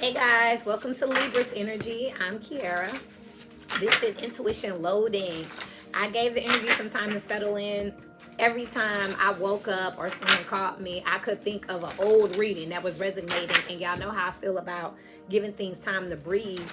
Hey guys, welcome to Libra's Energy. I'm Kiara. This is intuition loading. I gave the energy some time to settle in. Every time I woke up or someone called me, I could think of an old reading that was resonating. And y'all know how I feel about giving things time to breathe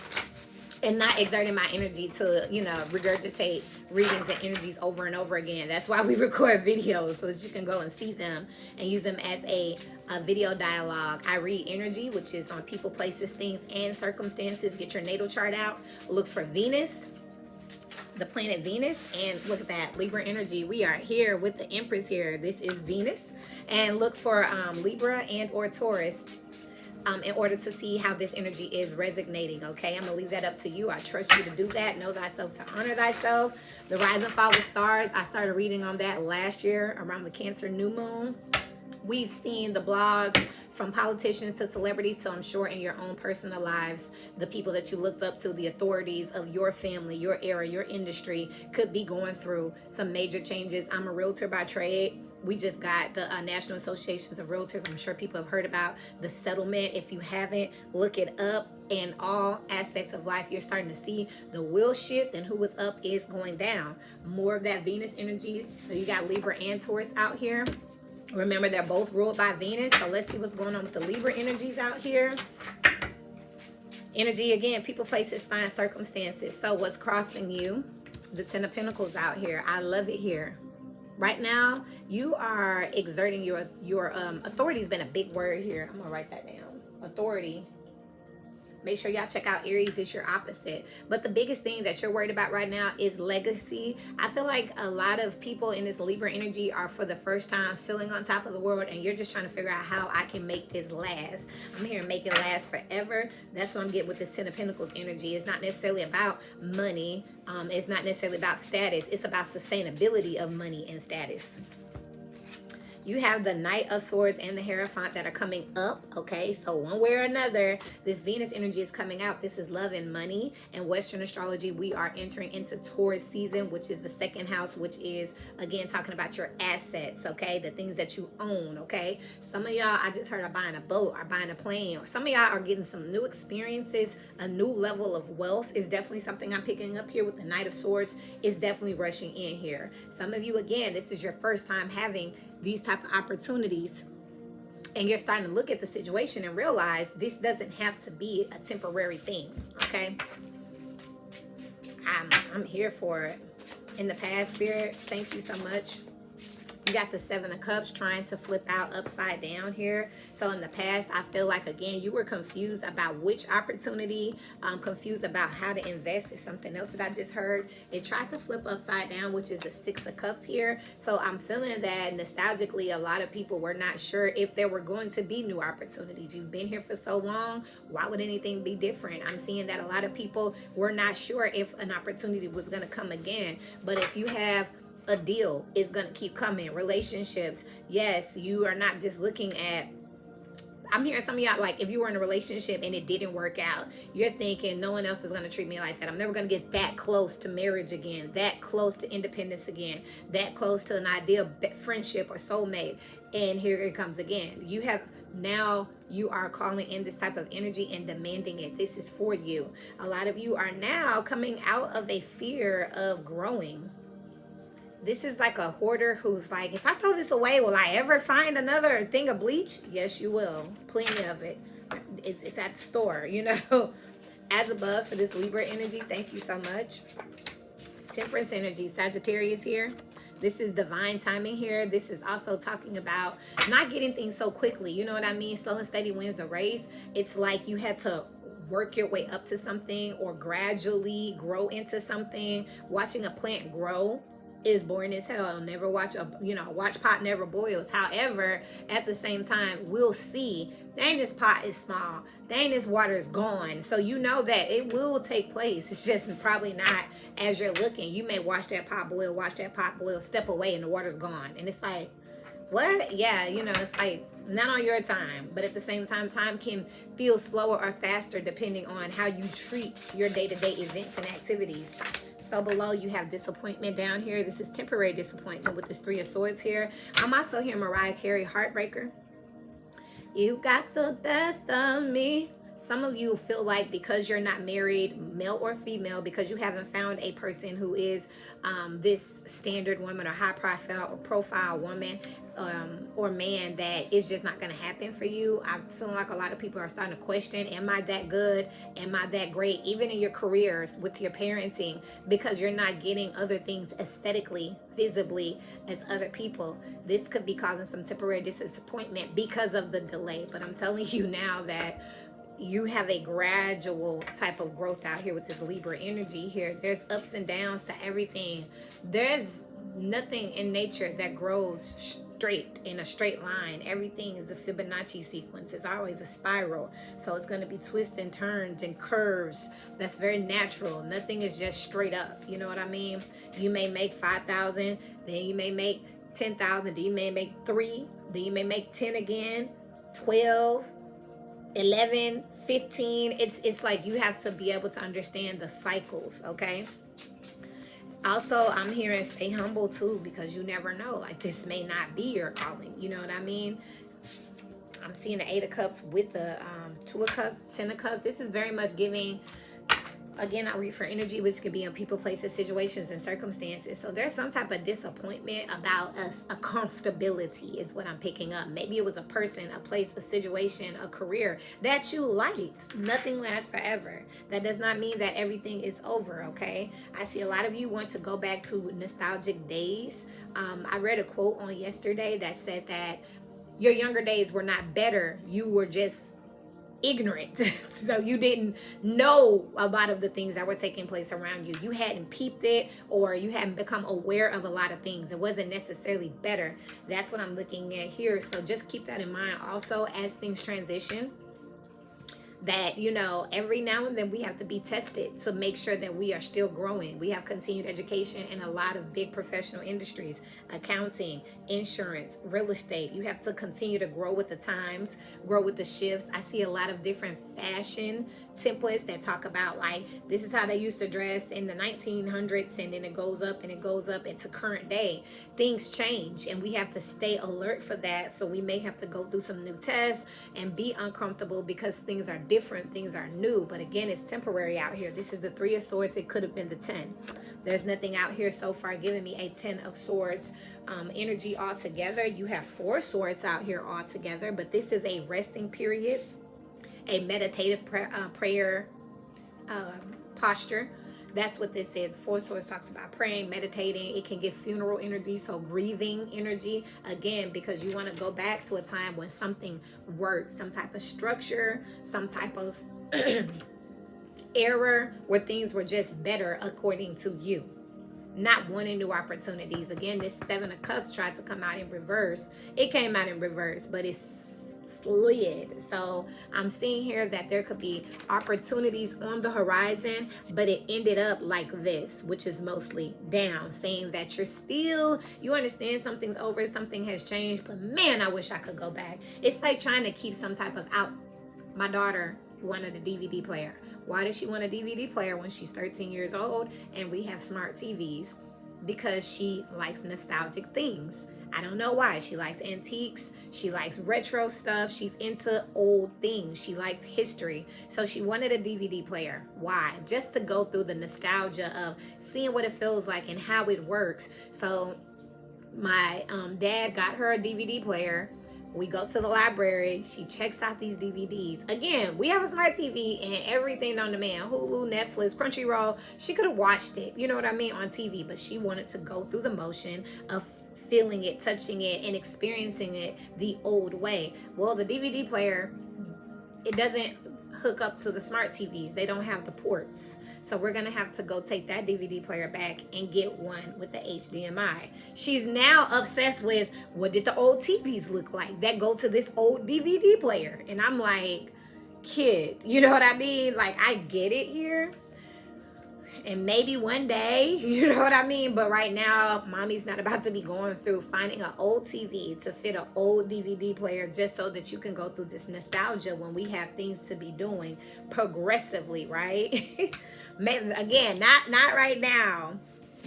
and not exerting my energy to, regurgitate readings and energies over and over again. That's why we record videos, so that you can go and see them and use them as a video dialogue. I read energy, which is on people, places, things, and circumstances. Get your natal chart out. Look for Venus, the planet Venus, and look at that, Libra energy. We are here with the Empress here. This is Venus. And look for Libra and or Taurus in order to see how this energy is resonating. Okay, I'm gonna leave that up to you. I trust you to do that. Know thyself to honor thyself. The rise and fall of stars, I started reading on that last year around the Cancer new moon. We've seen the blogs from politicians to celebrities, so I'm sure in your own personal lives, the people that you looked up to, the authorities of your family, your era, your industry, could be going through some major changes. I'm a realtor by trade. We just got the National Associations of Realtors. I'm sure people have heard about the settlement. If you haven't, look it up. In all aspects of life, you're starting to see the wheel shift, and who is up is going down. More of that Venus energy. So you got Libra and Taurus out here. Remember, they're both ruled by Venus. So let's see what's going on with the Libra energies out here. Energy, again, people, places, signs, circumstances. So what's crossing you? The Ten of Pentacles out here. I love it here. Right now, you are exerting your authority has been a big word here. I'm going to write that down. Authority. Make sure y'all check out Aries. It's your opposite. But the biggest thing that you're worried about right now is legacy. I feel like a lot of people in this Libra energy are for the first time feeling on top of the world, and you're just trying to figure out how I can make this last. I'm here to make it last forever. That's what I'm getting with this Ten of Pentacles energy. It's not necessarily about money. It's not necessarily about status. It's about sustainability of money and status. You have the Knight of Swords and the Hierophant that are coming up, okay? So one way or another, this Venus energy is coming out. This is love and money. And Western astrology, we are entering into Taurus season, which is the second house, which is, again, talking about your assets, okay? The things that you own, okay? Some of y'all, I just heard, are buying a boat, are buying a plane. Or some of y'all are getting some new experiences. A new level of wealth is definitely something I'm picking up here with the Knight of Swords. Is definitely rushing in here. Some of you, again, this is your first time having these type of opportunities, and you're starting to look at the situation and realize this doesn't have to be a temporary thing. Okay, I'm here for it. In the past, Spirit, thank you so much. You got the Seven of Cups trying to flip out upside down here. So in the past, I feel like, again, you were confused about which opportunity, confused about how to invest. Is something else that I just heard. It tried to flip upside down, which is the Six of Cups here. So I'm feeling that nostalgically, a lot of people were not sure if there were going to be new opportunities. You've been here for so long. Why would anything be different? I'm seeing that a lot of people were not sure if an opportunity was going to come again. But if you have a deal, is going to keep coming. Relationships, yes, you are not just looking at, I'm hearing some of y'all, like, if you were in a relationship and it didn't work out, you're thinking no one else is going to treat me like that. I'm never going to get that close to marriage again, that close to independence again, that close to an ideal friendship or soulmate. And here it comes again. You have now, you are calling in this type of energy and demanding it. This is for you. A lot of you are now coming out of a fear of growing. This is like a hoarder who's like, if I throw this away, will I ever find another thing of bleach? Yes, you will. Plenty of it. It's at the store, you know. As above for this Libra energy, thank you so much. Temperance energy, Sagittarius here. This is divine timing here. This is also talking about not getting things so quickly. You know what I mean? Slow and steady wins the race. It's like you had to work your way up to something or gradually grow into something. Watching a plant grow is boring as hell. Never watch watch pot never boils. However, at the same time, we'll see, dang, this pot is small, dang, this water is gone. So you know that it will take place. It's just probably not as you're looking. You may watch that pot boil, step away, and the water's gone. And it's like, what? Yeah, it's like not on your time. But at the same time, time can feel slower or faster depending on how you treat your day-to-day events and activities. So below, you have disappointment down here. This is temporary disappointment with this Three of Swords here. I'm also hearing Mariah Carey, Heartbreaker. You got the best of me. Some of you feel like because you're not married, male or female, because you haven't found a person who is this standard woman or high profile woman or man, that it's just not going to happen for you. I'm feeling like a lot of people are starting to question, am I that good? Am I that great? Even in your careers, with your parenting, because you're not getting other things aesthetically, visibly as other people. This could be causing some temporary disappointment because of the delay. But I'm telling you now that you have a gradual type of growth out here with this Libra energy here. There's ups and downs to everything. There's nothing in nature that grows straight in a straight line. Everything is a Fibonacci sequence. It's always a spiral. So it's going to be twists and turns and curves. That's very natural. Nothing is just straight up. You know what I mean? You may make 5,000, then you may make 10,000, then you may make 3, then you may make 10 again, 12, 11, 15. It's like you have to be able to understand the cycles, okay? Also, I'm hearing stay humble too, because you never know. Like, this may not be your calling. You know what I mean? I'm seeing the 8 of Cups with the 2 of Cups, 10 of Cups. This is very much giving. Again, I read for energy, which could be in people, places, situations, and circumstances. So there's some type of disappointment about us. A comfortability is what I'm picking up. Maybe it was a person, a place, a situation, a career that you liked. Nothing lasts forever. That does not mean that everything is over, okay? I see a lot of you want to go back to nostalgic days. I read a quote on yesterday that said that your younger days were not better. You were just ignorant. So you didn't know a lot of the things that were taking place around you. You hadn't peeped it, or you hadn't become aware of a lot of things. It wasn't necessarily better. That's what I'm looking at here. So just keep that in mind also as things transition, that, you know, every now and then we have to be tested to make sure that we are still growing. We have continued education in a lot of big professional industries, accounting, insurance, real estate. You have to continue to grow with the times, grow with the shifts. I see a lot of different fashion templates that talk about, like, this is how they used to dress in the 1900s, and then it goes up and it goes up into current day. Things change, and we have to stay alert for that. So we may have to go through some new tests and be uncomfortable because things are different, things are new. But again, it's temporary out here. This is the 3 of Swords. It could have been the 10. There's nothing out here so far giving me a 10 of Swords energy altogether. You have 4 swords out here altogether, but this is a resting period, a meditative prayer posture. That's what this is. 4 swords talks about praying, meditating. It can give funeral energy, so grieving energy. Again, because you want to go back to a time when something worked, some type of structure, some type of error, where things were just better according to you. Not wanting new opportunities. Again, this 7 of Cups tried to come out in reverse. It came out in reverse, but it's slid. So I'm seeing here that there could be opportunities on the horizon, but it ended up like this, which is mostly down, saying that you're still, you understand something's over, something has changed, but man, I wish I could go back. It's like trying to keep some type of out. My daughter wanted a DVD player. Why does she want a DVD player when she's 13 years old and we have smart TVs? Because she likes nostalgic things. I don't know why. She likes antiques. She likes retro stuff. She's into old things. She likes history. So she wanted a DVD player. Why? Just to go through the nostalgia of seeing what it feels like and how it works. So my dad got her a DVD player. We go to the library. She checks out these DVDs. Again, we have a smart TV and everything on demand. Hulu, Netflix, Crunchyroll. She could have watched it, you know what I mean, on TV. But she wanted to go through the motion of feeling it, touching it, and experiencing it the old way. Well, the DVD player, it doesn't hook up to the smart TVs. They don't have the ports. So we're going to have to go take that DVD player back and get one with the HDMI. She's now obsessed with, what did the old TVs look like that go to this old DVD player? And I'm like, kid, you know what I mean? Like, I get it here. And maybe one day, you know what I mean? But right now, mommy's not about to be going through finding an old TV to fit an old DVD player just so that you can go through this nostalgia when we have things to be doing progressively, right? Maybe, again, not right now.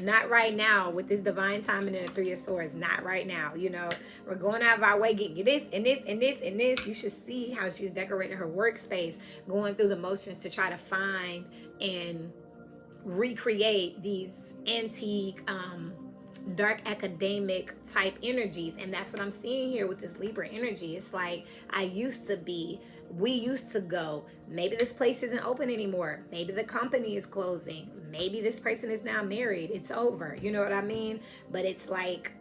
Not right now with this divine timing and the Three of Swords. Not right now. You know, we're going out of our way, get this and this and this and this. You should see how she's decorating her workspace, going through the motions to try to find and recreate these antique, dark academic type energies. And that's what I'm seeing here with this Libra energy. It's like, I used to be, we used to go, maybe this place isn't open anymore, maybe the company is closing, maybe this person is now married, it's over, you know what I mean? But it's like,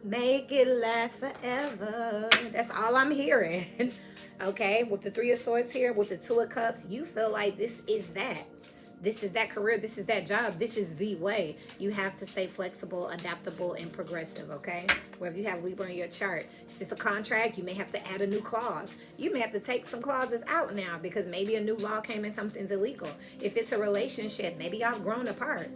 make it last forever. That's all I'm hearing. Okay, with the Three of Swords here, with the Two of Cups, you feel like this is that. This is that career. This is that job. This is the way. You have to stay flexible, adaptable, and progressive, okay? Wherever you have Libra in your chart. If it's a contract, you may have to add a new clause. You may have to take some clauses out now because maybe a new law came and something's illegal. If it's a relationship, maybe y'all have grown apart.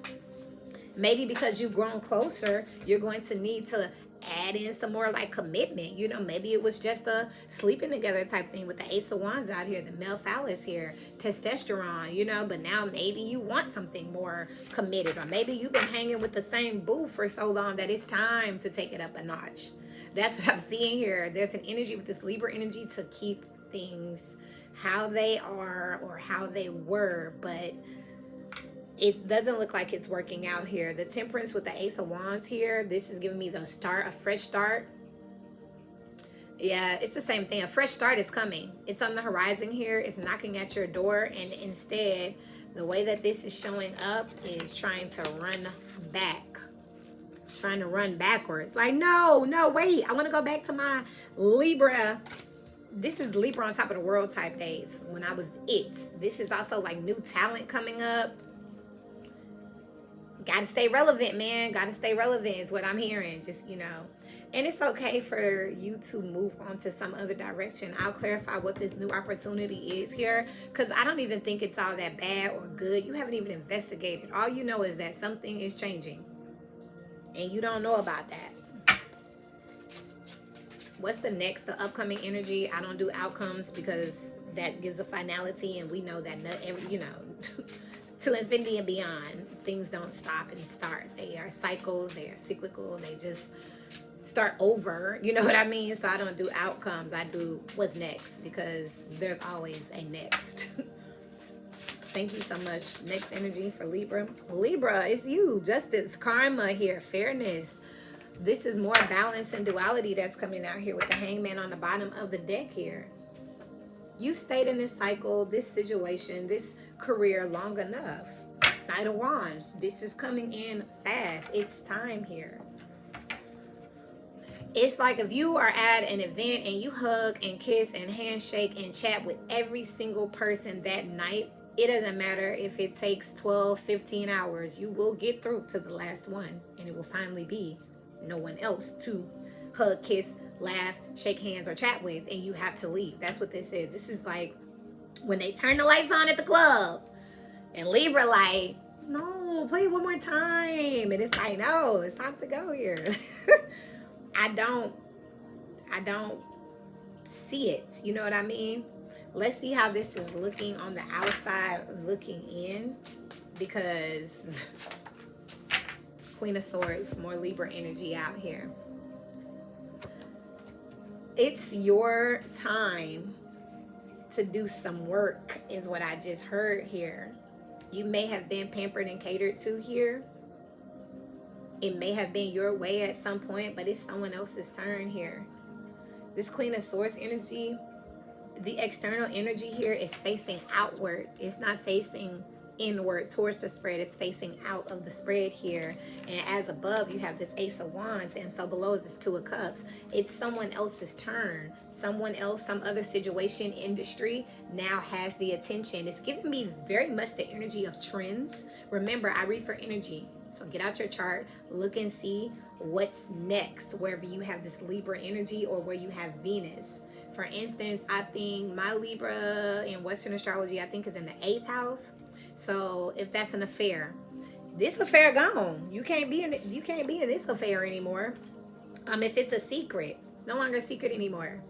Maybe because you've grown closer, you're going to need to add in some more like commitment. You know, maybe it was just a sleeping together type thing with the Ace of Wands out here, the male phallus here, testosterone, you know, but now maybe you want something more committed, or maybe you've been hanging with the same boo for so long that it's time to take it up a notch. That's what I'm seeing here. There's an energy with this Libra energy to keep things how they are or how they were, but it doesn't look like it's working out here. The Temperance with the Ace of Wands here, this is giving me the start, a fresh start. Yeah, it's the same thing. A fresh start is coming. It's on the horizon here. It's knocking at your door. And instead, the way that this is showing up is trying to run back. Trying to run backwards. Like, no, wait. I want to go back to my Libra. This is Libra on top of the world type days when I was it. This is also like new talent coming up. Gotta stay relevant, man. Gotta stay relevant is what I'm hearing. Just, you know. And it's okay for you to move on to some other direction. I'll clarify what this new opportunity is here, because I don't even think it's all that bad or good. You haven't even investigated. All you know is that something is changing. And you don't know about that. What's the next? The upcoming energy. I don't do outcomes because that gives a finality. And we know that, you know... to infinity and beyond, things don't stop and start. They are cycles, they are cyclical, they just start over, you know what I mean? So I don't do outcomes, I do what's next, because there's always a next. Thank you so much. Next energy for Libra. Libra, it's you. Justice, karma here, fairness. This is more balance and duality that's coming out here with the Hangman on the bottom of the deck here. You stayed in this cycle, this situation, this career long enough. Knight of Wands, this is coming in fast. It's time here. It's like if you are at an event and you hug and kiss and handshake and chat with every single person that night, it doesn't matter if it takes 12, 15 hours, you will get through to the last one, and it will finally be no one else to hug, kiss, laugh, shake hands, or chat with, and you have to leave. That's what this is. This is like when they turn the lights on at the club and Libra like, no, play it one more time. And it's like, no, it's time to go here. I don't see it. You know what I mean? Let's see how this is looking on the outside, looking in, because Queen of Swords, more Libra energy out here. It's your time to do some work is what I just heard here. You may have been pampered and catered to here. It may have been your way at some point, but it's someone else's turn here. This Queen of Swords energy, the external energy here is facing outward. It's not facing inward towards the spread. It's facing out of the spread here. And as above, you have this Ace of Wands, and so below is this Two of Cups. It's someone else's turn. Someone else, some other situation, industry now has the attention. It's giving me very much the energy of trends. Remember, I read for energy. So get out your chart, look and see what's next wherever you have this Libra energy or where you have Venus. For instance, I think my Libra in Western astrology, I think is in the 8th house. So if that's an affair, this affair gone. You can't be in this affair anymore. If it's a secret, it's no longer a secret anymore.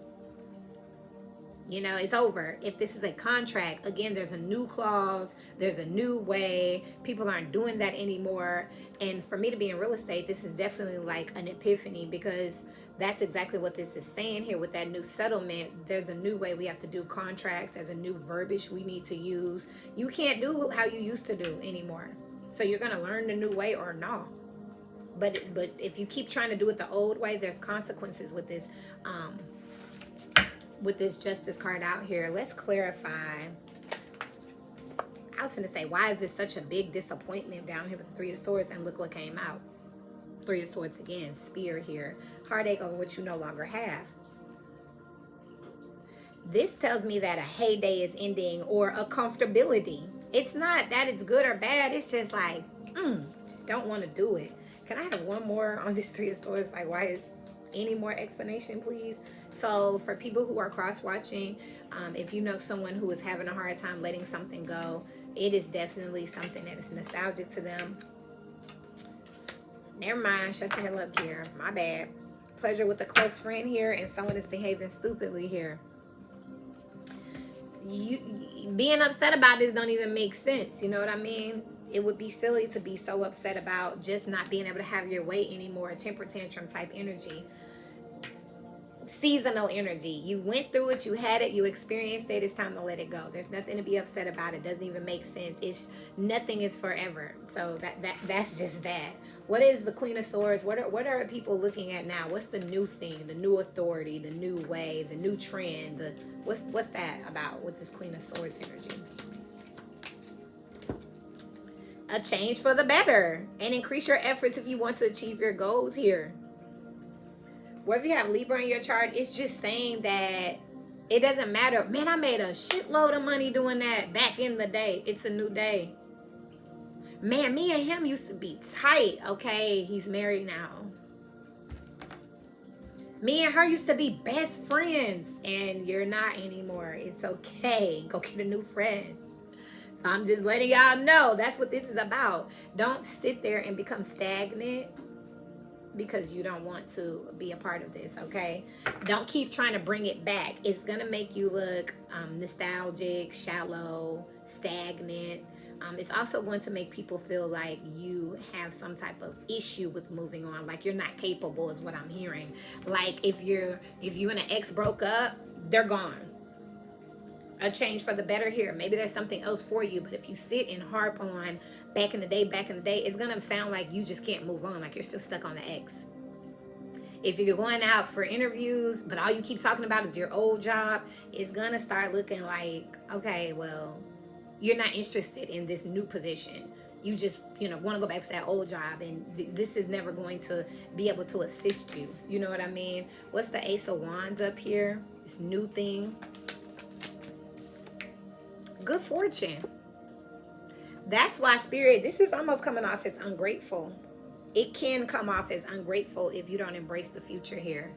You know, it's over. If this is a contract, again, there's a new clause, there's a new way. People aren't doing that anymore. And for me to be in real estate, this is definitely like an epiphany, because that's exactly what this is saying here with that new settlement. There's a new way we have to do contracts. There's a new verbiage we need to use. You can't do how you used to do anymore. So you're going to learn the new way or not. But if you keep trying to do it the old way, there's consequences with this Justice card out here. Let's clarify. I was going to say, why is this such a big disappointment down here with the Three of Swords? And look what came out. Three of Swords again, Spear here. Heartache over what you no longer have. This tells me that a heyday is ending, or a comfortability. It's not that it's good or bad. It's just like, just don't want to do it. Can I have one more on this Three of Swords? Like, why is any more explanation, please? So for people who are cross-watching, if you know someone who is having a hard time letting something go, it is definitely something that is nostalgic to them. Never mind. Shut the hell up, Kiera. My bad. Pleasure with a close friend here, and someone is behaving stupidly here. You being upset about this don't even make sense. You know what I mean? It would be silly to be so upset about just not being able to have your way anymore. A temper tantrum type energy. Seasonal energy. You went through it, you had it, you experienced it, it's time to let it go. There's nothing to be upset about. It doesn't even make sense. It's nothing is forever. So that's just that. What is the Queen of Swords? What are people looking at now? What's the new thing, the new authority, the new way, the new trend? What's that about with this Queen of Swords energy? A change for the better, and increase your efforts if you want to achieve your goals here. Whether you have Libra in your chart, it's just saying that it doesn't matter. Man, I made a shitload of money doing that back in the day. It's a new day. Man, me and him used to be tight. Okay, he's married now. Me and her used to be best friends, and you're not anymore. It's okay. Go get a new friend. So I'm just letting y'all know that's what this is about. Don't sit there and become stagnant because you don't want to be a part of this, okay? Don't keep trying to bring it back. It's going to make you look nostalgic, shallow, stagnant. It's also going to make people feel like you have some type of issue with moving on, like you're not capable is what I'm hearing. Like if you and an ex broke up, they're gone. A change for the better here. Maybe there's something else for you, but if you sit and harp on back in the day, it's going to sound like you just can't move on, like you're still stuck on the ex. If you're going out for interviews, but all you keep talking about is your old job, it's going to start looking like, okay, well, you're not interested in this new position. You just, want to go back to that old job, and this is never going to be able to assist you. You know what I mean? What's the Ace of Wands up here? This new thing. Good fortune. That's why Spirit, this is almost coming off as ungrateful. It can come off as ungrateful if you don't embrace the future here,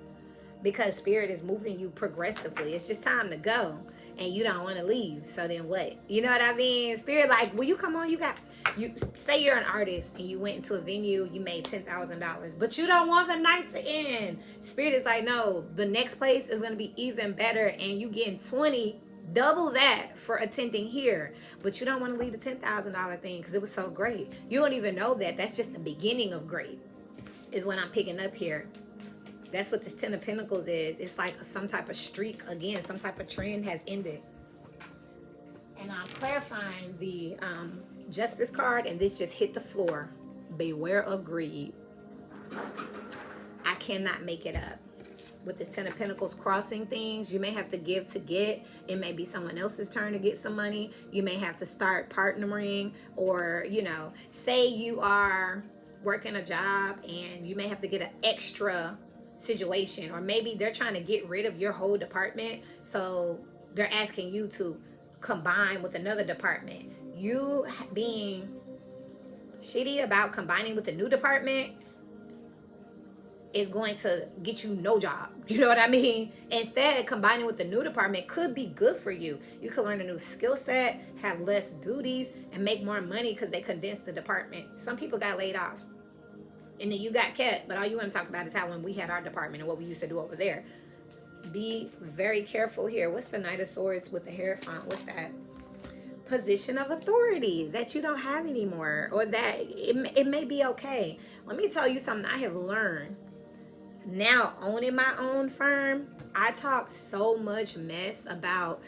because Spirit is moving you progressively. It's just time to go, and you don't want to leave. So then what? You know what I mean? Spirit, like, will you come on? You say you're an artist and you went into a venue, you made $10,000, but you don't want the night to end. Spirit is like, no, the next place is going to be even better, and you getting 20, double that for attending here. But you don't want to leave the $10,000 thing because it was so great. You don't even know that. That's just the beginning of great, is what I'm picking up here. That's what this Ten of Pentacles is. It's like some type of streak again, some type of trend has ended. And I'm clarifying the Justice card, and this just hit the floor. Beware of greed. I cannot make it up. With this Ten of Pentacles crossing things, you may have to give to get. It may be someone else's turn to get some money. You may have to start partnering, or, say you are working a job and you may have to get an extra situation, or maybe they're trying to get rid of your whole department, so they're asking you to combine with another department. You being shitty about combining with a new department is going to get you no job. You know what I mean? Instead, combining with the new department could be good for you. You could learn a new skill set, have less duties, and make more money because they condensed the department. Some people got laid off, and then you got kept, but all you want to talk about is how when we had our department and what we used to do over there. Be very careful here. What's the Knight of Swords with the Hierophant? What's that? Position of authority that you don't have anymore, or that it may be okay. Let me tell you something I have learned. Now owning my own firm, I talk so much mess about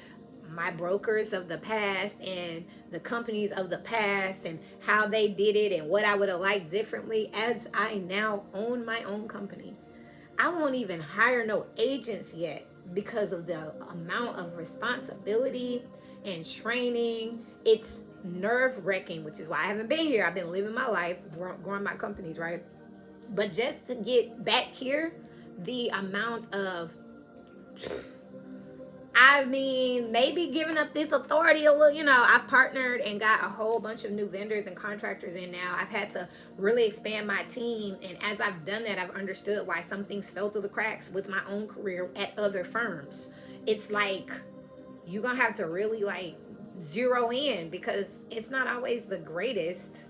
my brokers of the past and the companies of the past and how they did it and what I would have liked differently. As I now own my own company, I won't even hire no agents yet because of the amount of responsibility and training. It's nerve-wracking, which is why I haven't been here. I've been living my life, growing my companies, right? But just to get back here, the amount of, I mean, maybe giving up this authority a little, I've partnered and got a whole bunch of new vendors and contractors in now. I've had to really expand my team. And as I've done that, I've understood why some things fell through the cracks with my own career at other firms. It's like, you're going to have to really zero in, because it's not always the greatest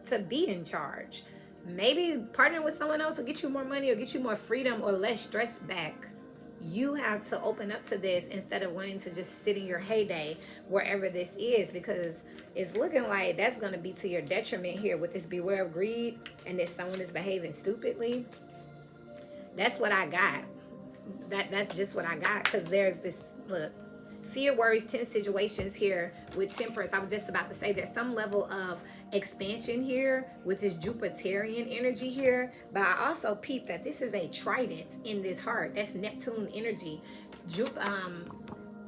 to be in charge. Maybe partnering with someone else will get you more money or get you more freedom or less stress back. You have to open up to this instead of wanting to just sit in your heyday wherever this is, because it's looking like that's going to be to your detriment here with this beware of greed and this someone is behaving stupidly. That's what I got. That's just what I got, because there's this, look, fear, worries, tense situations here with Temperance. I was just about to say there's some level of expansion here with this Jupiterian energy here, but I also peeped that this is a trident in this heart. That's Neptune energy.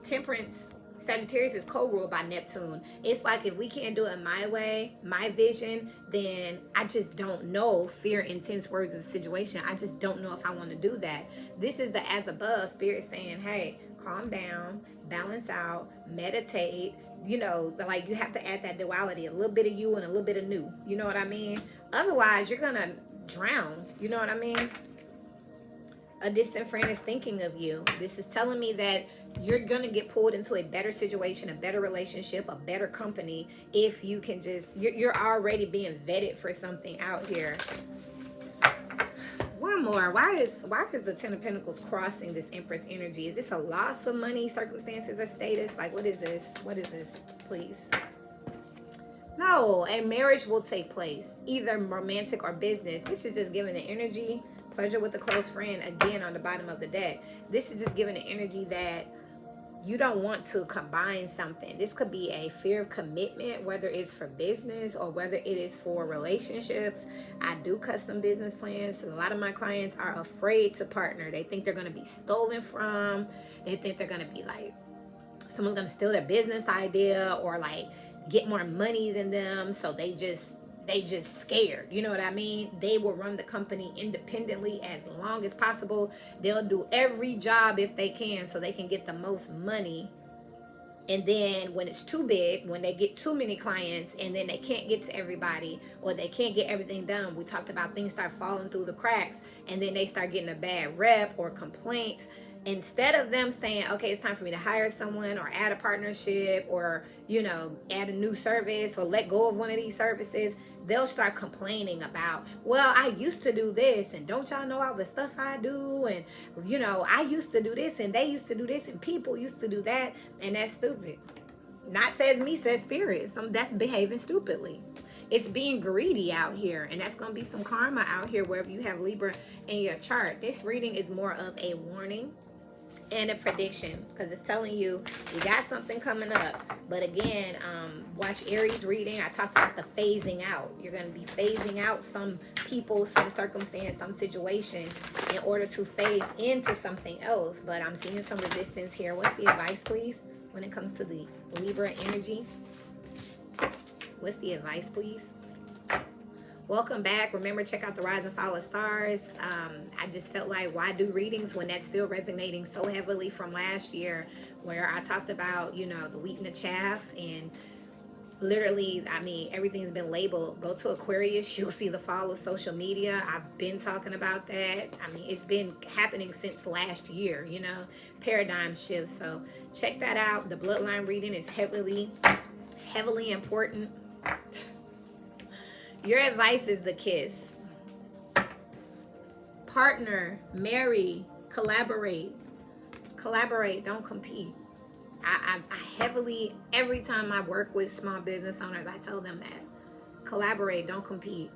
Temperance, Sagittarius is co-ruled by Neptune. It's like, if we can't do it my way, my vision, then I just don't know. Fear, intense words of situation. I just don't know if I want to do that. This is the as above spirit saying, hey, calm down, balance out, meditate. You have to add that duality, a little bit of you and a little bit of new. You know what I mean? Otherwise, you're going to drown. You know what I mean? A distant friend is thinking of you. This is telling me that you're going to get pulled into a better situation, a better relationship, a better company, if you can just, you're already being vetted for something out here. One more. Why is the Ten of Pentacles crossing this Empress energy? Is this a loss of money, circumstances, or status? What is this? What is this, please? No, a marriage will take place, either romantic or business. This is just giving the energy. Pleasure with a close friend, again, on the bottom of the deck. This is just giving the energy that you don't want to combine something. This could be a fear of commitment, whether it's for business or whether it is for relationships. I do custom business plans, so a lot of my clients are afraid to partner. They think they're going to be stolen from. They think they're going to be someone's going to steal their business idea or get more money than them, so they just scared. You know what I mean? They will run the company independently as long as possible. They'll do every job if they can so they can get the most money. And then when it's too big, when they get too many clients and then they can't get to everybody or they can't get everything done, we talked about things start falling through the cracks, and then they start getting a bad rep or complaints. Instead of them saying, okay, it's time for me to hire someone or add a partnership or, add a new service or let go of one of these services, they'll start complaining about, well, I used to do this, and don't y'all know all the stuff I do? And, I used to do this, and they used to do this, and people used to do that. And that's stupid. Not says me, says spirit. That's behaving stupidly. It's being greedy out here, and that's going to be some karma out here wherever you have Libra in your chart. This reading is more of a warning and a prediction, because it's telling you got something coming up. But again, watch Aries reading. I talked about the phasing out. You're going to be phasing out some people, some circumstance, some situation in order to phase into something else. But I'm seeing some resistance here. What's the advice, please, when it comes to the Libra energy? What's the advice, please? Welcome back. Remember, check out the Rise and Fall of Stars. I just felt like, why do readings when that's still resonating so heavily from last year, where I talked about, the wheat and the chaff, and literally, everything's been labeled. Go to Aquarius, you'll see the fall of social media. I've been talking about that. It's been happening since last year, paradigm shifts. So check that out. The bloodline reading is heavily important. Your advice is the kiss. Partner, marry, collaborate, Collaborate, don't compete. I heavily, every time I work with small business owners, I tell them that. Collaborate, don't compete.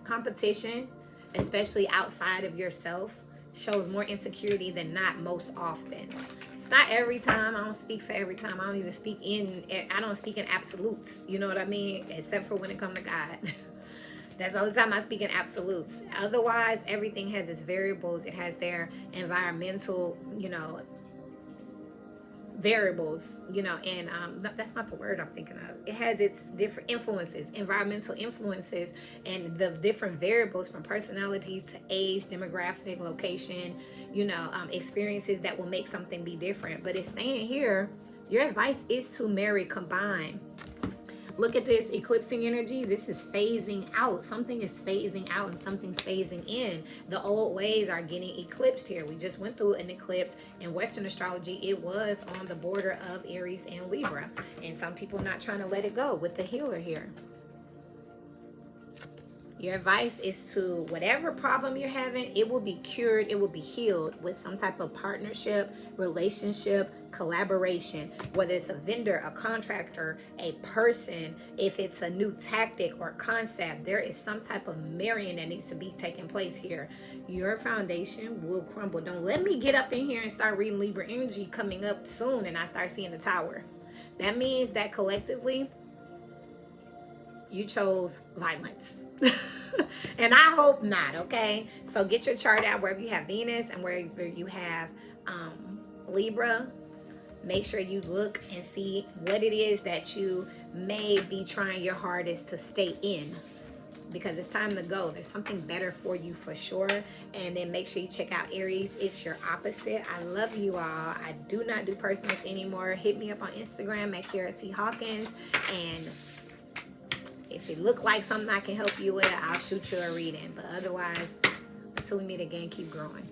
Competition, especially outside of yourself, shows more insecurity than not most often. It's not every time. I don't speak for every time. I don't speak in absolutes. You know what I mean? Except for when it comes to God. That's the only time I speak in absolutes. Otherwise, everything has its variables. It has their environmental, variables, and that's not the word I'm thinking of. It has its different influences, environmental influences, and the different variables from personalities to age, demographic, location, experiences that will make something be different. But it's saying here, your advice is to marry, combine. Look at this eclipsing energy. This is phasing out. Something is phasing out and something's phasing in. The old ways are getting eclipsed here. We just went through an eclipse. In Western astrology, it was on the border of Aries and Libra. And some people are not trying to let it go with the healer here. Your advice is to, whatever problem you're having, it will be cured, it will be healed with some type of partnership, relationship, collaboration, whether it's a vendor, a contractor, a person, if it's a new tactic or concept, there is some type of marrying that needs to be taking place here. Your foundation will crumble. Don't let me get up in here and start reading Libra energy coming up soon and I start seeing the Tower. That means that collectively, you chose violence. And I hope not, okay? So get your chart out wherever you have Venus and wherever you have Libra. Make sure you look and see what it is that you may be trying your hardest to stay in, because it's time to go. There's something better for you for sure. And then make sure you check out Aries. It's your opposite. I love you all. I do not do personals anymore. Hit me up on Instagram at Kara T. Hawkins. And if it look like something I can help you with, I'll shoot you a reading. But otherwise, until we meet again, keep growing.